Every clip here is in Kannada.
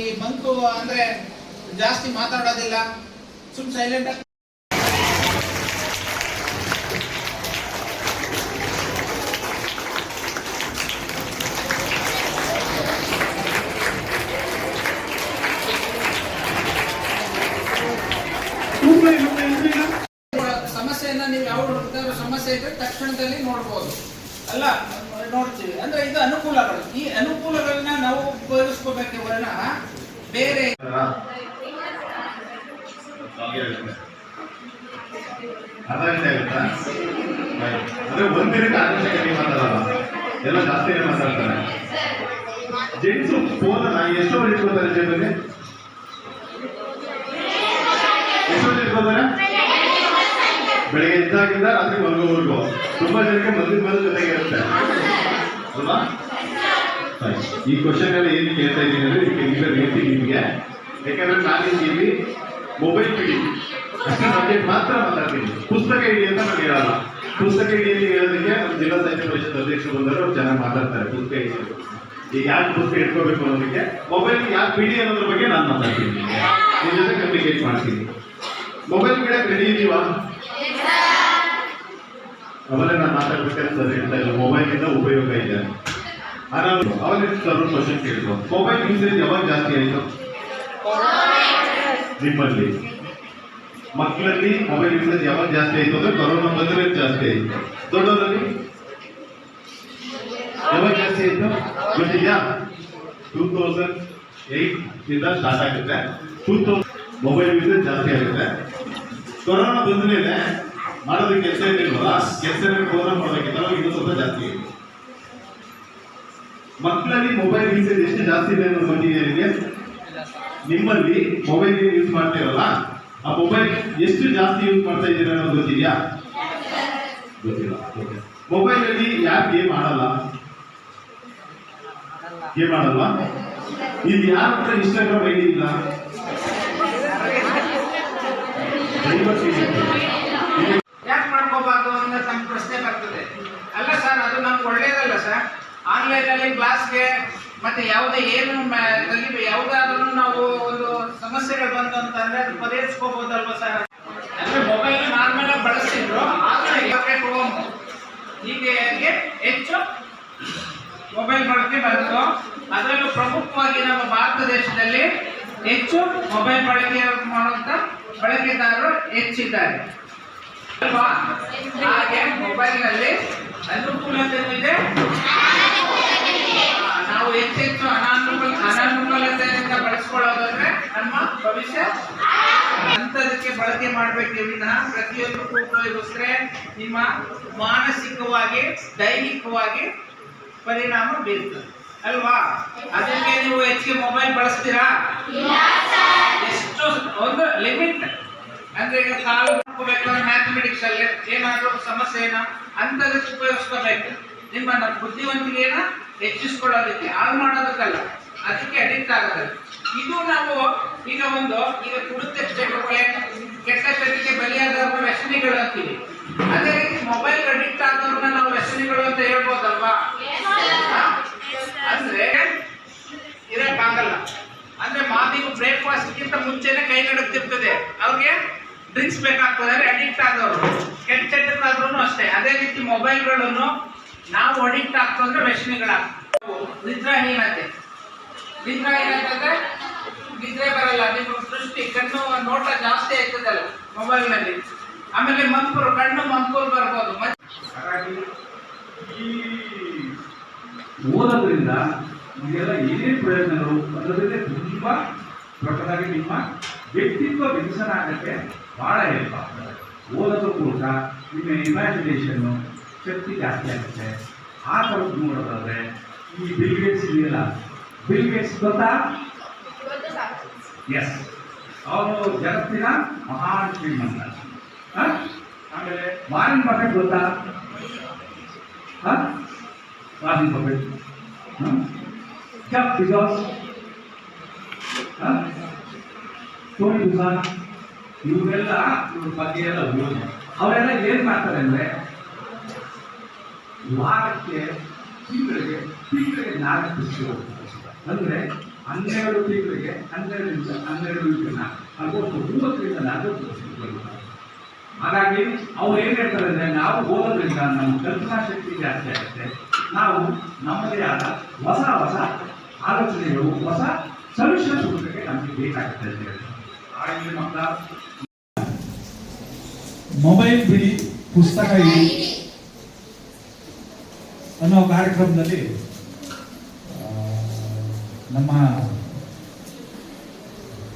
ಈ ಮಂಕು ಅಂದ್ರೆ ಜಾಸ್ತಿ ಮಾತಾಡೋದಿಲ್ಲ, ಸುಮ್ ಸೈಲೆಂಟ್ ಆಗಿ ಸಮಸ್ಯೆಯನ್ನ ನೀವು ಯಾವ ಸಮಸ್ಯೆ ಇದ್ರೆ ತಕ್ಷಣದಲ್ಲಿ ನೋಡ್ಬೋದು ಅಲ್ಲ, ನೋಡ್ತೀವಿ. ಅಂದ್ರೆ ಇದು ಅನುಕೂಲಗಳು. ಈ ಅನುಕೂಲಗಳನ್ನ ನಾವು ಉಪಯೋಗಿಸ್ಕೋಬೇಕೆ ವಿನಃ ಬೇರೆ ಅಂದ್ರೆ ಒಂದಿನಕ್ಕೆ ಆಕರ್ಷಕ ಮಾತಾಡಲ್ಲ, ಎಲ್ಲ ಜಾಸ್ತಿನೇ ಮಾತಾಡ್ತಾರೆ. ಜೆಂಟ್ಸು ಫೋನ್ ಎಷ್ಟು ವರ್ಷ ಇಟ್ಕೋತಾರೆ ಜೇಬಲ್ಲಿ? ಎಷ್ಟು ವರ್ಷ ಇಟ್ಕೋತಾರೆ? ಬೆಳಿಗ್ಗೆ ಇದ್ದಾಗಿಂದ ರಾತ್ರಿ ಮಲಗೋವರೆಗೂ. ತುಂಬಾ ಜನಕ್ಕೆ ಮದ್ದ ಜೊತೆಗೆ ಇರುತ್ತೆ ಅಲ್ವಾ? ಈ ಕ್ವಶನ್ ಎಲ್ಲ ಏನು ಕೇಳ್ತಾ ಇದ್ದೀನಿ ಅಂದ್ರೆ ಹೇಳ್ತೀನಿ ನಿಮಗೆ. ಯಾಕಂದ್ರೆ ನಾನು ಇಲ್ಲಿ ಮೊಬೈಲ್ ಬಿಡಿ ಅಷ್ಟು ಸಬ್ಜೆಕ್ಟ್ ಮಾತ್ರ ಮಾತಾಡ್ತೀನಿ. ಪುಸ್ತಕ ಇಡಿ ಅಂತ ನಾನು ಹೇಳಲ್ಲ. ಪುಸ್ತಕ ಇಡಿಯಲ್ಲಿ ಹೇಳೋದಕ್ಕೆ ನಮ್ಮ ಜಿಲ್ಲಾ ಸಾಹಿತ್ಯ ಪರಿಷತ್ ಅಧ್ಯಕ್ಷರು ಬಂದರು, ಅವ್ರು ಚೆನ್ನಾಗಿ ಮಾತಾಡ್ತಾರೆ. ಪುಸ್ತಕ ಇಡೋದು ಈಗ ಯಾಕೆ ಪುಸ್ತಕ ಇಟ್ಕೋಬೇಕು ಅನ್ನೋದಕ್ಕೆ, ಮೊಬೈಲ್ ಯಾಕೆ ಬಿಡಿ ಅನ್ನೋದ್ರ ಬಗ್ಗೆ ನಾನು ಮಾತಾಡ್ತೀನಿ, ನಿಮ್ಮ ಜೊತೆ ಕಮ್ಯುನಿಕೇಟ್ ಮಾಡ್ತೀನಿ. ಮೊಬೈಲ್ ಬಿಡಕ್ಕೆ ರೆಡಿ ಇದೀವಾ? ಅವರೇ ನಾನು ಮಾತಾಡ್ಬೇಕಾದ್ರೆ ಸರ್ ಹೇಳ್ತಾ ಇಲ್ಲ, ಮೊಬೈಲಿಂದ ಉಪಯೋಗ ಇದೆ. ಅವರೇ ಸರ್ ಕ್ವಶನ್ ಕೇಳಿದ್ರು, ಮೊಬೈಲ್ ಯೂಸೇಜ್ ಯಾವಾಗ ಜಾಸ್ತಿ ಆಯಿತು ನಿಮ್ಮಲ್ಲಿ? ಮಕ್ಕಳಲ್ಲಿ ಮೊಬೈಲ್ ಯೂಸೇಜ್ ಯಾವಾಗ ಜಾಸ್ತಿ ಆಯಿತು ಅಂದ್ರೆ ಕೊರೋನಾ ಬಂದರೆ ಜಾಸ್ತಿ ಆಯಿತು. ದೊಡ್ಡವರಲ್ಲಿ ಯಾವಾಗ ಜಾಸ್ತಿ ಆಯಿತು ಗೊತ್ತಿದೆಯಾ? 2008 ಇಂದ ಸ್ಟಾರ್ಟ್ ಆಗುತ್ತೆ. 2000 ಮೊಬೈಲ್ ಯೂಸೇಜ್ ಜಾಸ್ತಿ ಆಗುತ್ತೆ. ಕೊರೋನಾ ಬಂದ್ಮೇಲೆ ಮಾಡೋದಕ್ಕೆ ಕೆಲಸ ಇರಲಿಲ್ವಲ್ಲ, ಕೆಲಸ ಪ್ರೋಗ್ರಾಮ್ ಮಾಡೋದಕ್ಕಿಂತ ಇದು ಸ್ವಲ್ಪ ಜಾಸ್ತಿ ಇದೆ. ಮಕ್ಕಳಲ್ಲಿ ಮೊಬೈಲ್ ಯೂಸೇಜ್ ಎಷ್ಟು ಜಾಸ್ತಿ ಇದೆ ಅನ್ನೋದು ಗೊತ್ತಿದೆಯಾ ನಿಮಗೆ? ನಿಮ್ಮಲ್ಲಿ ಮೊಬೈಲ್ ಯೂಸ್ ಮಾಡ್ತಿರಲ್ಲ, ಆ ಮೊಬೈಲ್ ಎಷ್ಟು ಜಾಸ್ತಿ ಯೂಸ್ ಮಾಡ್ತಾ ಇದ್ದೀರಾ ಅನ್ನೋದು ಗೊತ್ತಿದೆಯಾ? ಗೊತ್ತಿಲ್ಲ. ಮೊಬೈಲ್ ಅಲ್ಲಿ ಯಾರು ಗೇಮ್ ಆಡಲ್ಲ? ಗೇಮ್ ಆಡಲ್ವಾ? ಇಲ್ಲಿ ಯಾರ ಹತ್ರ ಇನ್ಸ್ಟಾಗ್ರಾಮ್ ಐಡಿ ಇಲ್ಲ? ಯಾಕೆ ಮಾಡ್ಕೋಬಾರ್ದು ಅನ್ನೋ ನಮ್ಮ ಪ್ರಶ್ನೆ ಬರ್ತದೆ. ಅಲ್ಲ ಸರ್, ಅದು ನಮ್ಗೆ ಒಳ್ಳೇದಲ್ಲ ಸರ್. ಆನ್ಲೈನ್ ಅಲ್ಲಿ ಕ್ಲಾಸ್ಗೆ ಮತ್ತೆ ಯಾವುದೇ ಏನು ಯಾವುದಾದ್ರೂ ನಾವು ಒಂದು ಸಮಸ್ಯೆಗಳು ಬಂತು ಅಂತಂದ್ರೆ ಅದು ಪರಿಹರಿಸ್ಕೋಬಹುದಲ್ವ ಸರ್? ಅಂದ್ರೆ ಮೊಬೈಲ್ ನಾರ್ಮಲ್ ಆಗಿ ಬಳಸ್ತಿದ್ರು, ಈಗ ಹೆಚ್ಚು ಮೊಬೈಲ್ ಬಳಕೆ ಬಂತು. ಅದರಲ್ಲೂ ಪ್ರಮುಖವಾಗಿ ನಮ್ಮ ಭಾರತ ದೇಶದಲ್ಲಿ ಹೆಚ್ಚು ಮೊಬೈಲ್ ಬಳಕೆ ಮಾಡುವಂತ ಬಳಕೆದಾರರು ಹೆಚ್ಚಿದ್ದಾರೆ ಅಲ್ವಾ? ಹಾಗೆ ಮೊಬೈಲ್ ನಲ್ಲಿ ಅನುಕೂಲತೆ ಇದೆ, ನಾವು ಹೆಚ್ಚೆಚ್ಚು ಅನಾನುಕೂಲತೆಯಿಂದ ಬಳಸ್ಕೊಳ್ಳೋದಾದ್ರೆ ನಮ್ಮ ಭವಿಷ್ಯ ಅಂತದಕ್ಕೆ ಬಳಕೆ ಮಾಡಬೇಕೆ ವಿನಃ ಪ್ರತಿಯೊಂದಕ್ಕೂ ಉಪಯೋಗಿಸಿದ್ರೆ ನಿಮ್ಮ ಮಾನಸಿಕವಾಗಿ ದೈಹಿಕವಾಗಿ ಪರಿಣಾಮ ಬೀರ್ತದೆ ಅಲ್ವಾ? ಅದಕ್ಕೆ ನೀವು ಹೆಚ್ಚಿಗೆ ಮೊಬೈಲ್ ಬಳಸ್ತೀರಾ? ಎಷ್ಟು ಒಂದು ಲಿಮಿಟ್ ಅಂದ್ರೆ ಈಗ ಕಾಲು ಬೇಕಾದ್ರೆ ಮ್ಯಾಥಮೆಟಿಕ್ಸ್ ಅಲ್ಲಿ ಏನಾದ್ರೂ ಸಮಸ್ಯೆ ಏನೋ ಅಂತದಕ್ಕೆ ಉಪಯೋಗಿಸ್ಕೋಬೇಕು. ನಿಮ್ಮ ಬುದ್ಧಿವಂತಿಕೆನ ಹೆಚ್ಚಿಸ್ಕೊಳ್ಳೋದಕ್ಕೆ, ಹಾಳು ಮಾಡೋದಕ್ಕಲ್ಲ, ಅದಕ್ಕೆ ಅಡಿಕ್ಟ್ ಆಗೋದು. ಇದು ನಾವು ಈಗ ಕುಡಿತ ಚಟುವಟಿಕೆ, ಕೆಟ್ಟ ಚಟಕ್ಕೆ ಬಲಿಯಾದವ್ರ ವ್ಯಸನಿಗಳು ಅಂತೀವಿ. ಅದೇ ರೀತಿ ಮೊಬೈಲ್ ಅಡಿಕ್ಟ್ ಆದವ್ರನ್ನ ನಾವು ವ್ಯಸನಿಗಳು ಅಂತ ಹೇಳ್ಬೋದಲ್ವಾ? ಅಂದ್ರೆ ಇರಕ್ಕಾಗಲ್ಲ. ಅಂದ್ರೆ ಮಾರ್ನಿಂಗ್ ಬ್ರೇಕ್ಫಾಸ್ಟ್ಗಿಂತ ಮುಂಚೆನೆ ಕೈ ನಡುತ್ತಿರ್ತದೆ, ಅವ್ರಿಗೆ ಡ್ರಿಂಕ್ಸ್ ಬೇಕಾಗ್ತದೆ. ಅಡಿಕ್ಟ್ ಆದವರು ಕೆಟ್ಟ ಚಟಕ್ಕಾದ್ರೂ ಅಷ್ಟೇ. ಅದೇ ರೀತಿ ಮೊಬೈಲ್ಗಳನ್ನು ನಾವು ಅಡಿಕ್ಟ್ ಆಗ್ತದೆ ಅಂದ್ರೆ ವ್ಯಸನಿಗಳಾಗ್ತವೆ. ನಿದ್ರಾಹೀನತೆ ಅಂದ್ರೆ ನಿದ್ರೆ ಬರಲ್ಲ, ನಿಮ್ಮ ದೃಷ್ಟಿ ಕಣ್ಣು ನೋಟ ಜಾಸ್ತಿ ಆಗ್ತದಲ್ಲ ಮೊಬೈಲ್ ನಲ್ಲಿ. ಆಮೇಲೆ ಕಣ್ಣು ಮಂಕೂರು ಬರ್ಬೋದು. ಹಾಗಾಗಿ ಈ ಓದೋದ್ರಿಂದ ಇದೆಲ್ಲ ಏನೇನು ಪ್ರಯೋಜನಗಳು ಅನ್ನೋದ್ರಿಂದ ತುಂಬಾ ದೊಡ್ಡದಾಗಿ ನಿಮ್ಮ ವ್ಯಕ್ತಿತ್ವ ವಿಕಸನ ಆಗಕ್ಕೆ ಬಹಳ ಹೆಲ್ಪ್ ಆಗ್ತದೆ. ಓದೋದ್ರ ಮೂಲಕ ನಿಮ್ಮ ಇಮ್ಯಾಜಿನೇಷನ್ನು ಶಕ್ತಿ ಜಾಸ್ತಿ ಆಗುತ್ತೆ. ಆ ಥರದ್ದು ನೋಡೋದಾದ್ರೆ ಈ ಬಿಲ್ ಗೇಟ್ಸ್ ಇದೆಯಲ್ಲ, ಬಿಲ್ ಗೇಟ್ಸ್ ಗೊತ್ತಾ? ಎಸ್, ಅವನು ಜಗತ್ತಿನ ಮಹಾನ್ ಶ್ರೀಮಂತ. ಆಮೇಲೆ ವಾರನ್ ಬಫೆಟ್ ಗೊತ್ತಾ? Warren Buffett Jeff Bezos, Tony Buzan, ಇವರೆಲ್ಲ ಇವ್ರ ಬಗ್ಗೆ ಎಲ್ಲ ಓದಿ ಅವರೆಲ್ಲ ಏನ್ ಮಾಡ್ತಾರೆ ಅಂದ್ರೆ ವಾರಕ್ಕೆ ತಿಂಗಳಿಗೆ 4 ಪುಸ್ತಕ ಅಂದ್ರೆ 12 ತಿಂಗಳಿಗೆ 12 ದಿನ ಆಲ್ಮೋಸ್ಟ್ 30ರಿಂದ 40 ವರ್ಷಗಳು. ಹಾಗಾಗಿ ಅವ್ರು ಏನ್ ಹೇಳ್ತಾರೆ ಅಂದ್ರೆ, ನಾವು ಓದೋದ್ರಿಂದ ನಮ್ಮ ಕಲ್ಪನಾ ಶಕ್ತಿ ಜಾಸ್ತಿ ಆಗುತ್ತೆ, ನಾವು ನಮ್ಮದೇ ಆದ ಹೊಸ ಹೊಸ ಆಲೋಚನೆಗಳು, ಹೊಸ ಸೊಲ್ಯೂಷನ್ ಹುಡುಕಕ್ಕೆ ನಮಗೆ ಬೇಕಾಗುತ್ತೆ ಅಂತ ಹೇಳ್ತಾರೆ. ಹಾಗೆ ಮಕ್ಕಳ ಮೊಬೈಲ್ ಬಿಡಿ ಪುಸ್ತಕ ಇಡಿ ಅನ್ನೋ ಕಾರ್ಯಕ್ರಮದಲ್ಲಿ ನಮ್ಮ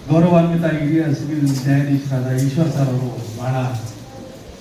ಗೌರವಾನ್ವಿತ ಹಿರಿಯ ಸಿವಿಲ್ ನ್ಯಾಯಾಧೀಶರಾದ ಈಶ್ವರ್ ಸರ್ ಅವರು ಬಹಳ